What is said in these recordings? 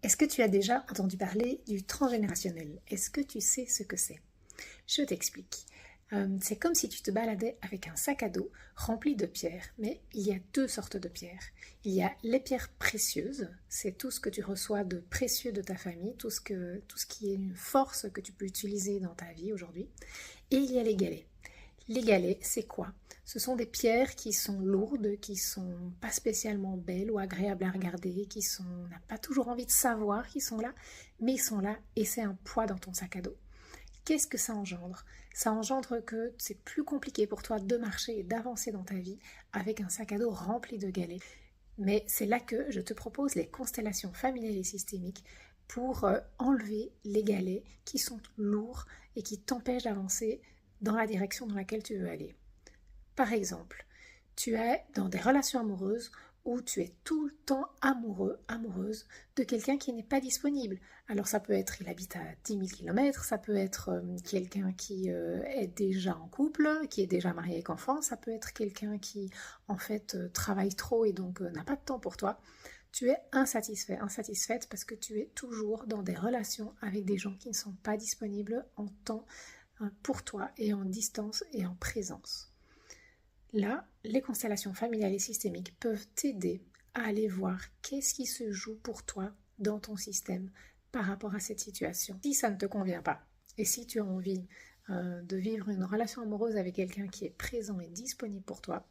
Est-ce que tu as déjà entendu parler du transgénérationnel? Est-ce que tu sais ce que c'est? Je t'explique. C'est comme si tu te baladais avec un sac à dos rempli de pierres, mais il y a deux sortes de pierres. Il y a les pierres précieuses, c'est tout ce que tu reçois de précieux de ta famille, tout ce qui est une force que tu peux utiliser dans ta vie aujourd'hui. Et il y a les galets. Les galets, c'est quoi? Ce sont des pierres qui sont lourdes, qui sont pas spécialement belles ou agréables à regarder, on n'a pas toujours envie de savoir qu'ils sont là, mais ils sont là et c'est un poids dans ton sac à dos. Qu'est-ce que ça engendre? Ça engendre que c'est plus compliqué pour toi de marcher et d'avancer dans ta vie avec un sac à dos rempli de galets. Mais c'est là que je te propose les constellations familiales et systémiques pour enlever les galets qui sont lourds et qui t'empêchent d'avancer dans la direction dans laquelle tu veux aller. Par exemple, tu es dans des relations amoureuses où tu es tout le temps amoureux, amoureuse de quelqu'un qui n'est pas disponible. Alors ça peut être, il habite à 10 000 km, ça peut être quelqu'un qui est déjà en couple, qui est déjà marié avec enfant, ça peut être quelqu'un qui en fait travaille trop et donc n'a pas de temps pour toi. Tu es insatisfait, insatisfaite parce que tu es toujours dans des relations avec des gens qui ne sont pas disponibles en temps pour toi et en distance et en présence. Là, les constellations familiales et systémiques peuvent t'aider à aller voir qu'est-ce qui se joue pour toi dans ton système par rapport à cette situation. Si ça ne te convient pas et si tu as envie de vivre une relation amoureuse avec quelqu'un qui est présent et disponible pour toi,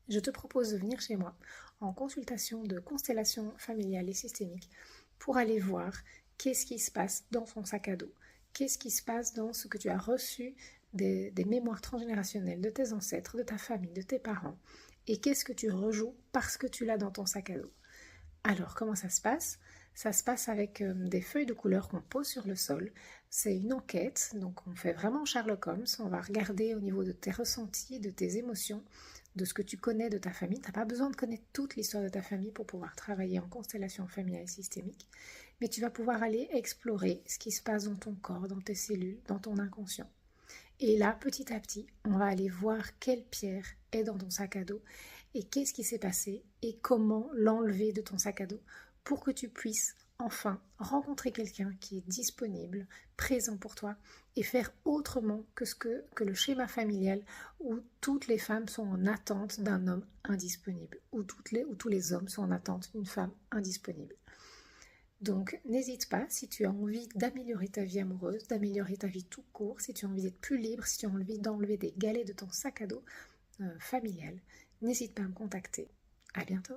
je te propose de venir chez moi en consultation de constellation familiale et systémique pour aller voir qu'est-ce qui se passe dans ton sac à dos, qu'est-ce qui se passe dans ce que tu as reçu des mémoires transgénérationnelles de tes ancêtres, de ta famille, de tes parents, et qu'est-ce que tu rejoues parce que tu l'as dans ton sac à dos. Alors, comment ça se passe? Ça se passe avec des feuilles de couleur qu'on pose sur le sol. C'est une enquête, donc on fait vraiment Sherlock Holmes. On va regarder au niveau de tes ressentis, de tes émotions, de ce que tu connais de ta famille. Tu n'as pas besoin de connaître toute l'histoire de ta famille pour pouvoir travailler en constellation familiale et systémique, mais tu vas pouvoir aller explorer ce qui se passe dans ton corps, dans tes cellules, dans ton inconscient. Et là, petit à petit, on va aller voir quelle pierre est dans ton sac à dos et qu'est-ce qui s'est passé et comment l'enlever de ton sac à dos pour que tu puisses enfin rencontrer quelqu'un qui est disponible, présent pour toi et faire autrement que le schéma familial où toutes les femmes sont en attente d'un homme indisponible, où tous les hommes sont en attente d'une femme indisponible. Donc n'hésite pas, si tu as envie d'améliorer ta vie amoureuse, d'améliorer ta vie tout court, si tu as envie d'être plus libre, si tu as envie d'enlever des galets de ton sac à dos familial, n'hésite pas à me contacter. À bientôt.